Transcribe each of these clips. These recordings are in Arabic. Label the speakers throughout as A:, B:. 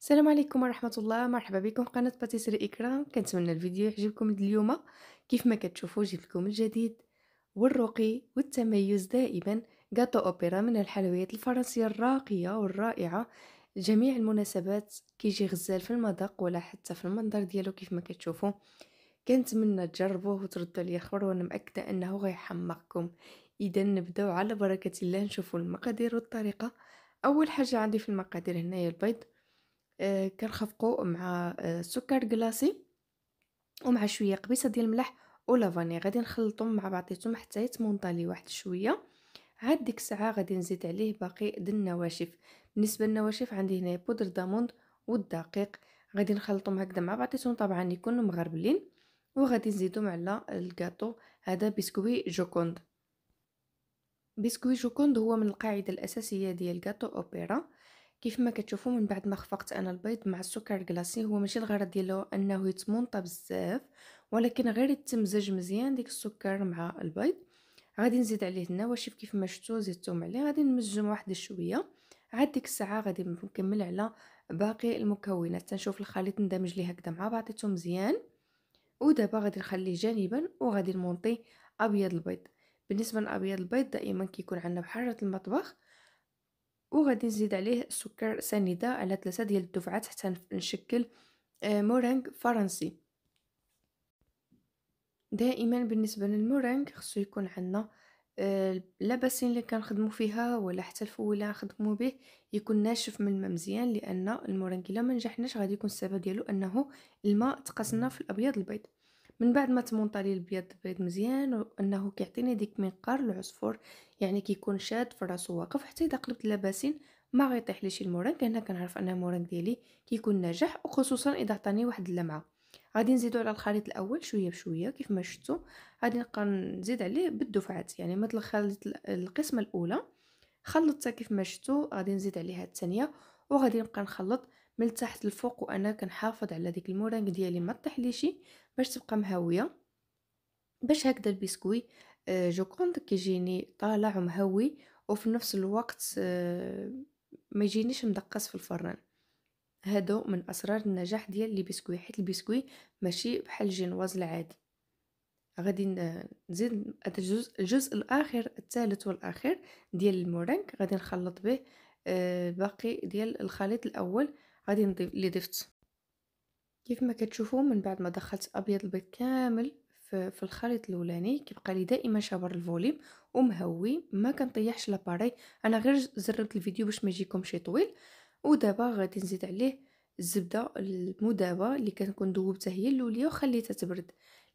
A: السلام عليكم ورحمة الله، مرحبا بكم في قناة باتيسري إكرام. كنتمنى الفيديو يعجبكم اليوم. كيف ما كتشوفوا جبت لكم الجديد والرقي والتميز دائما. غاتو اوبرا من الحلويات الفرنسية الراقية والرائعة. جميع المناسبات كيجي غزال في المذاق ولا حتى في المنظر ديالو كيف ما كتشوفوا. كنتمنى تجربوه وتردوا عليا خبر، وانا مأكدة انه غيحمقكم. اذا نبداو على بركة الله، نشوفوا المقادير والطريقة. اول حاجة عندي في المقادير هنايا البيض. كنخفقو مع سكر كلاصي ومع شويه قبيصه ديال الملح ولا فاني، غادي نخلطهم مع بعضياتهم حتى يتمونطالي واحد شويه. عاد ديك الساعه غادي نزيد عليه باقي د النواشف. بالنسبه للنواشف عندي هنا بودر داموند والدقيق. غادي نخلطهم هكذا مع بعضياتهم، طبعا يكونوا مغربلين. وغادي نزيدهم على الكاطو. هذا بسكوي جوكوند. بسكوي جوكوند هو من القاعده الاساسيه ديال كاطو اوبرا. كيف ما كتشوفوا من بعد ما خفقت انا البيض مع السكر الكلاصي، هو ماشي الغرض ديالو انه يتمونطا بزاف، ولكن غير يتمزج مزيان ديك السكر مع البيض. غادي نزيد عليه النواشف كيف ما شفتوا زدتهم عليه، غادي نمزجهم واحد شويه. عاد ديك الساعه غادي نكمل على باقي المكونات، تنشوف الخليط ندمج ليه هكذا مع بعضياتهم مزيان. ودابا غادي نخليه جانبا وغادي نمونطي ابيض البيض. بالنسبه لابيض البيض دائما كيكون عندنا بحرة المطبخ، وغادي نزيد عليه سكر سنيدة على 3 ديال الدفعات حتى نشكل مورينغ فرنسي. دائما بالنسبة للمورينغ خصو يكون عندنا لاباسين اللي كنخدمو فيها ولا حتى الفويل اللي غنخدمو به يكون ناشف من الماء مزيان، لان المورينغ الا ما نجحناش غادي يكون السبب ديالو انه الماء تقاسنا في الابيض البيض. من بعد ما تمونطالي البيض مزيان، وانه كيعطيني ديك منقار العصفور، يعني كيكون شاد في راسو واقف. حتى اذا قلبت اللباسين ما غيطيح ليش المورينغ، هنا كنعرف ان المورينغ ديالي كيكون ناجح، وخصوصا اذا عطاني واحد اللمعه. غادي نزيدو على الخليط الاول شويه بشويه كيف ما شفتوا. غادي نبقى نزيد عليه بالدفعات، يعني مثل خليط القسمه الاولى خلطتها كيف ما شفتوا، غادي نزيد عليها الثانيه، وغادي نبقى نخلط من التحت للفوق، وانا كنحافظ على ديك المورينغ ديالي ما طيحليش باش تبقى مهويه. باش هكذا البسكوي جو كونط كيجيني طالع ومهوي، وفي نفس الوقت ما يجينيش مدقس في الفران. هادو من اسرار النجاح ديال لي بسكوي، حيت البسكوي ماشي بحال الجينواز العادي. غادي نزيد هذا الجزء الاخر الثالث والاخير ديال المورينغ، غادي نخلط به باقي ديال الخليط الاول. غادي نضيف اللي ضفت كيف ما كتشوفوا من بعد ما دخلت ابيض البيض كامل في الخليط الاولاني، كيبقى لي دائما شابر الفوليم ومهوي، ما كنطيحش لاباري. انا غير زربت الفيديو باش ما يجيكم شي طويل. ودابا غادي نزيد عليه الزبده المذابه اللي كنكون ذوبتها هي الاوليه وخليتها تبرد،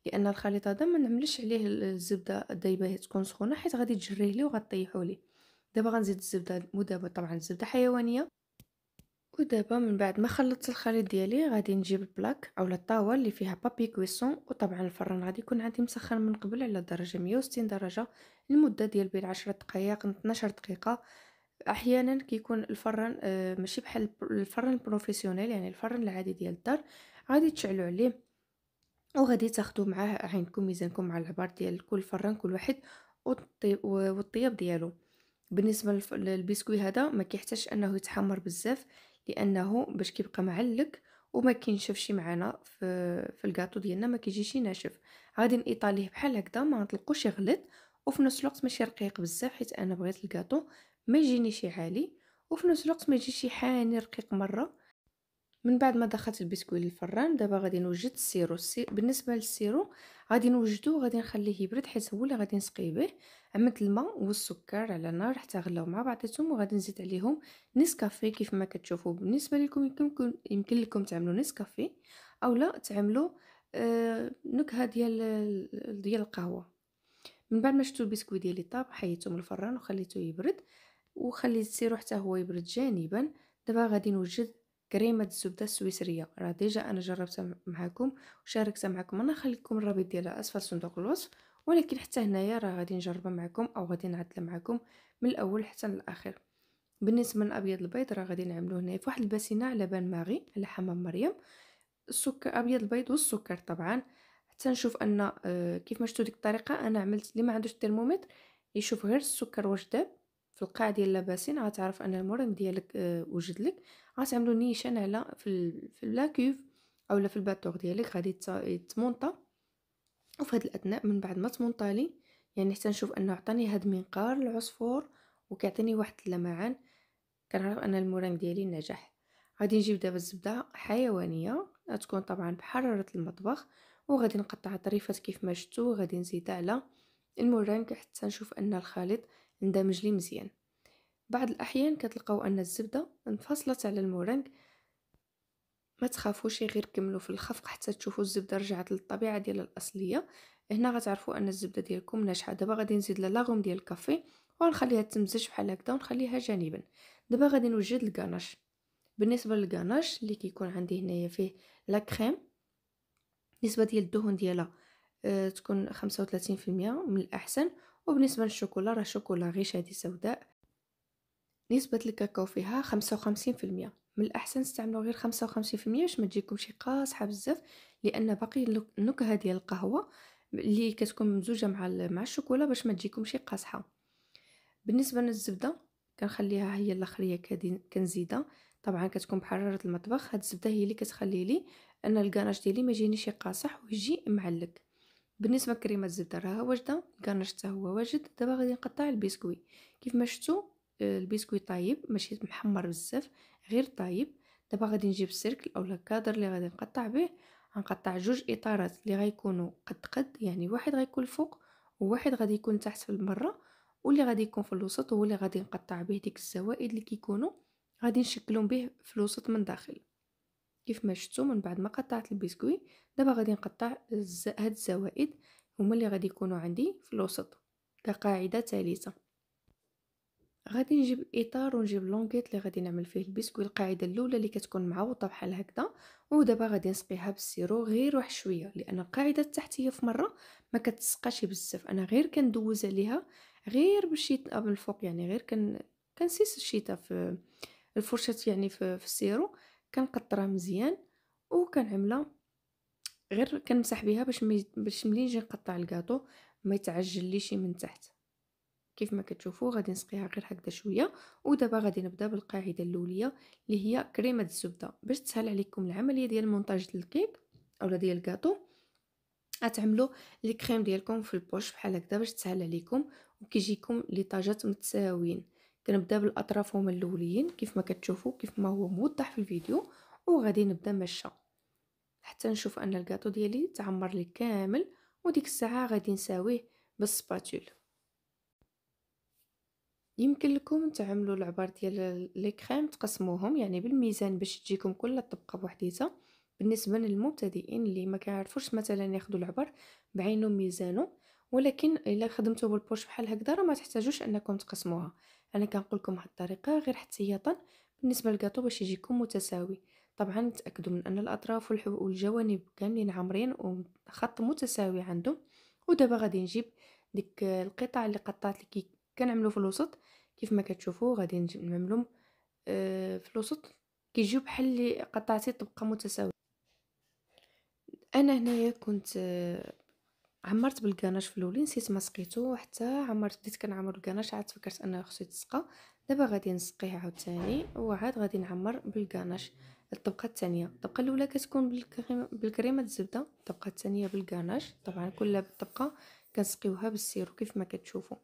A: لان الخليط هذا ما نعملش عليه الزبده دايبه تكون سخونه، حيت غادي تجريه لي وغطيحوا لي. دابا غنزيد الزبده المذابه، طبعا الزبده حيوانيه. ودابا من بعد ما خلطت الخليط ديالي غادي نجيب البلاك اولا الطاوه اللي فيها بابي كويسون، وطبعا الفران غادي يكون عندي مسخن من قبل على درجه 160 درجه لمده ديال بين 10 دقائق 12 دقيقه. احيانا كيكون الفران ماشي بحال الفران البروفيسيونيل، يعني الفران العادي ديال الدار. غادي تشعلوا عليه وغادي تاخدوا معاه عينكم ميزانكم مع العبار ديال كل فران كل واحد والطياب ديالو. بالنسبه للبسكوي هذا ما كيحتاجش انه يتحمر بزاف، لانه باش كيبقى معلق وما كينشفش معنا في الكاطو ديالنا، ما كيجيش ناشف. غادي نيطاليه بحال هكذا ما نطلقوش يغلط، وفي نفس الوقت ماشي رقيق بزاف، حيت انا بغيت الكاطو ما يجينيش عالي، وفي نفس الوقت ما يجيش حاني رقيق مره. من بعد ما دخلت البسكويت للفران، دابا غادي نوجد السيرو. بالنسبه للسيرو غادي نوجدو، غادي نخليه يبرد حيت هو اللي غادي نسقي به. عملت الماء والسكر على النار حتى غلاو مع بعضهم، وغادي نزيد عليهم نسكافيه كيف ما كتشوفوا. بالنسبه لكم يمكن لكم تعملوا نسكافيه اولا تعملوا نكهه ديال القهوه. من بعد ما شفتوا البسكويت ديالي طاب، حيدته من الفران وخليته يبرد، وخليت السيرو حتى هو يبرد جانبا. دابا غادي نوجد كريمه الزبده السويسريه، راه ديجا انا جربتها معكم وشاركتها معكم، انا خليكم الرابط ديالها اسفل صندوق الوصف. ولكن حتى هنايا راه غادي نجربها معكم او غادي نعدلها معكم من الاول حتى للاخر. بالنسبه لابيض البيض راه غادي نعملوه هنا في واحد الباسينه على بان ماغي على حمام مريم. السكر ابيض البيض والسكر طبعا، حتى نشوف ان كيف ما شفتوا ديك الطريقه انا عملت. اللي ما عندوش الترمومتر يشوف غير السكر واش داب في القاع ديال لاباسين غتعرف ان المورينغ ديالك وجد لك. غتعملو نيشان على في لاكوف اولا في الباتوغ ديالك، غادي تمونطا. وفي هاد الاثناء من بعد ما تمونطالي يعني حتى نشوف انه عطاني هاد منقار العصفور وكيعطيني واحد اللمعان، كنعرف ان المورينغ ديالي نجح. غادي نجيب دابا الزبده حيوانيه، غتكون طبعا بحراره المطبخ، وغادي نقطع طريفات كيف ما شفتوا، غادي نزيدها على المورينغ حتى نشوف ان الخليط اندمج لي مزيان. بعض الاحيان كتلقاو ان الزبده انفصلت على المورينغ، ما تخافوش غير كملوا في الخفق حتى تشوفوا الزبده رجعت للطبيعه ديالها الاصليه. هنا غتعرفوا ان الزبده ديالكم ناجحه. دابا غادي نزيد لها لاغوم ديال الكافي ونخليها تمزج بحال هكذا ونخليها جانبا. دابا غادي نوجد الكاناش. بالنسبه للكاناش اللي كيكون عندي هنايا فيه لا كريم، النسبه ديال الدهون ديالها تكون 35% من الاحسن. وبالنسبه للشوكولا راه شوكولا غير شادي سوداء، نسبة الكاكاو فيها 55%. من الأحسن تستعملوا غير 55% باش ما تجيكمش قاصحة بزاف، لأن باقي النكهة ديال القهوة اللي كتكون ممزوجة مع الشوكولا باش ما تجيكمش قاصحة. بالنسبة للزبدة كنخليها هي الاخريه كنزيدها، طبعا كتكون بحرارة المطبخ. هاد الزبدة هي اللي كتخلي لي ان الكاناش ديالي ما يجينيش قاصح ويجي معلق. بالنسبه لكريمه الزبده راها واجده، الكاناش حتى هو واجد. دابا غادي نقطع البسكوي كيف ما شفتوا. البسكوي طايب ماشي محمر بزاف، غير طايب. دابا غادي نجيب السيركل اولا الكادر اللي غادي نقطع به. غنقطع جوج اطارات اللي غيكونوا قد يعني واحد غيكون الفوق وواحد غادي يكون تحت في المره، واللي غادي يكون في الوسط هو اللي غادي نقطع به ديك الزوائد اللي كيكونوا غادي نشكلهم به في الوسط من داخل. كيف ما شفتوا من بعد ما قطعت البسكوي دابا غادي نقطع هاد الزوائد، هما اللي غادي يكونوا عندي في الوسط كقاعده ثالثه. غادي نجيب اطار ونجيب لونغيت اللي غادي نعمل فيه البسكوي، القاعده الاولى اللي كتكون معوطه بحال هكذا. ودابا غادي نسقيها بالسيرو غير واحد شويه، لان القاعده التحتيه في مره ما كتسقاش بزاف، انا غير كندوز عليها غير بالشيطه من الفوق، يعني غير كنسيس الشيطه في الفرشه يعني في السيرو، كنقطرها مزيان وكنعملها غير كنمسح بها باش ملي نجي نقطع الكاطو ما يتعجليش من تحت. كيف ما كتشوفوا غادي نسقيها غير هكذا شويه. ودابا غادي نبدا بالقاعده الاوليه اللي هي كريمه الزبده. باش تسهل عليكم العمليه ديال مونتاج الكيك اولا ديال الكاطو، غتعملوا لي كريم ديالكم في البوش بحال هكذا باش تسهل عليكم وكيجيكم لي طاجات متساويين. كنبدا بالاطراف هما الاوليين كيف ما كتشوفوا كيف ما هو موضح في الفيديو، وغادي نبدا مشى حتى نشوف ان الكاطو ديالي تعمر لي كامل. وديك الساعه غادي نساويه بالسباتول. يمكن لكم تعملوا العبار ديال لي كريم تقسموهم يعني بالميزان باش تجيكم كل طبقه بوحديتها. بالنسبه للمبتدئين اللي ما كيعرفوش مثلا ياخذوا العبر بعينه ميزانه، ولكن الا خدمتوا بالبوش بحال هكذا راه ما تحتاجوش انكم تقسموها. انا كنقول لكم هاد الطريقه غير احتياطا بالنسبه للكاطو باش يجيكم متساوي. طبعا تاكدوا من ان الاطراف والجوانب كاملين عامرين وخط متساوي عندهم. ودابا غادي نجيب ديك القطع اللي قطعت لك كنعملو في الوسط كيف ما كتشوفوا غادي نعملهم في الوسط كيجيو بحال اللي قطعتي طبقه متساويه. انا هنايا كنت عمرت بالكاناش في الاولين، نسيت ما سقيتو حتى عمرت بديت كنعمر الكاناش عاد فكرت انه خصو يتسقى. دابا غادي نسقيه عاوتاني وعاد غادي نعمر بالكاناش. الطبقه الثانيه، الطبقه الاولى كتكون بالكريمه الزبده، الطبقه الثانيه بالكاناش. طبعا كل طبقه كنسقيوها بالسيرو كيف ما كتشوفوا.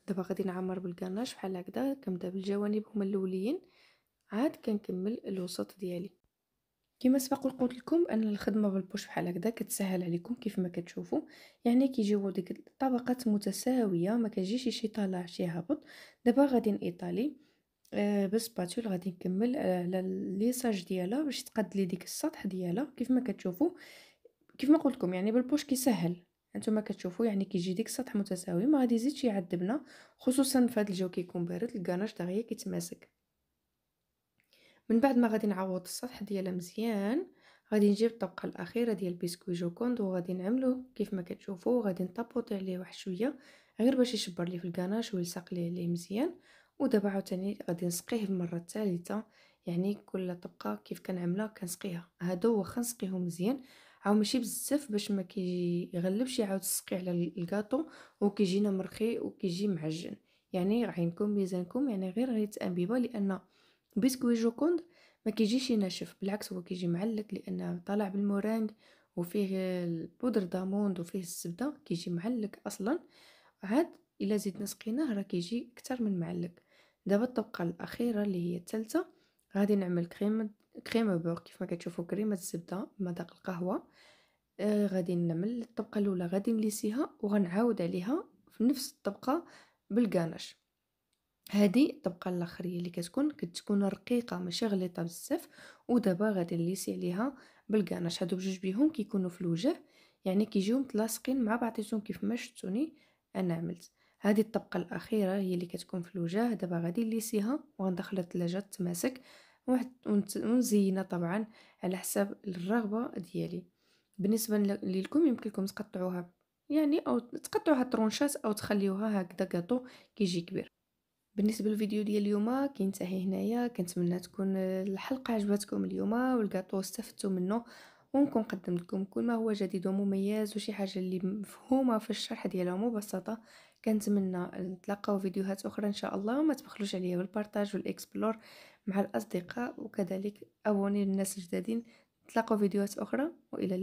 A: دابا غادي نعمر بالكاناش بحال هكذا، كنبدا بالجوانب هما الاوليين عاد كنكمل الوسط ديالي. كما سبق وقلت لكم ان الخدمه بالبوش بحال هكذا كتسهل عليكم كيف ما كتشوفوا، يعني كيجيو ديك الطبقات متساويه ما كيجيش شي طالع شي هابط. دابا غادي نيطالي بسباتول غادي نكمل على ليساج ديالها باش تقاد لي ديك السطح ديالها كيف ما كتشوفوا. كيف ما قلت لكم يعني بالبوش كيسهل، انتما كتشوفوا يعني كيجي ديك السطح متساوي ما غادي يزيدش يعذبنا، خصوصا في هذا الجو كيكون بارد الكاناش دغيا كيتماسك. من بعد ما غادي نعوض السطح ديالها مزيان غادي نجيب الطبقه الاخيره ديال بسكوي جوكوند وغادي نعملو كيف ما كتشوفوا. غادي نطبطي عليه واحد شويه غير باش يشبر لي في الكاناش ويلصق ليه مزيان. ودابا عاوتاني غادي نسقيه المره الثالثه، يعني كل طبقه كيف كنعملها كنسقيها. هادو واخا نسقيهم مزيان عاو ماشي بزاف باش ما كيغلبش يعاود السقي على الكاطو وكيجينا مرخي وكيجي معجن، يعني عينكم ميزانكم يعني غير غيتانبيبه، لان بسكوي جوكوند ما كيجيش ناشف، بالعكس هو كيجي معلك لانه طالع بالمورانغ وفيه البودر داموند وفيه الزبده، كيجي معلك اصلا. عاد الا زدنا سقيناه راه كيجي اكثر من معلك. دابا الطبقه الاخيره اللي هي الثالثه، غادي نعمل كريمه بور كيف ما كتشوفوا، كريمه الزبده مذاق القهوه. غادي نعمل الطبقه الاولى غادي نليسيها وغنعاود عليها في نفس الطبقه بالكاناش. هذه الطبقه الاخريه اللي كتكون رقيقه ماشي غليظه بزاف، ودابا غادي نليسي عليها بالكاناش. هادو بجوج بيهم كيكونوا في الوجه، يعني كيجيو متلاصقين مع بعضياتهم كيف ما شفتوني انا عملت. هذه الطبقه الاخيره هي اللي كتكون في الوجه. دابا غادي نليسيها وغندخلها الثلاجه تماسك، ونزينها طبعا على حساب الرغبه ديالي. بالنسبه لكم يمكنكم تقطعوها يعني، او تقطعوها طرونشات او تخليوها هكذا كاطو كيجي كبير. بالنسبه للفيديو ديال اليوم كينتهي هنايا. كنتمنى تكون الحلقه عجبتكم اليوم والكاطو استفدتوا منه، ونكون قدمت لكم كل ما هو جديد ومميز وشي حاجه اللي مفهومه في الشرح ديالها مبسطه. كنتمنى نتلاقاو فيديوهات اخرى ان شاء الله، وما تبخلوش عليا بالبارطاج والاكسبلور مع الاصدقاء، وكذلك ابوني للناس الجدادين. نتلاقاو فيديوهات اخرى، والى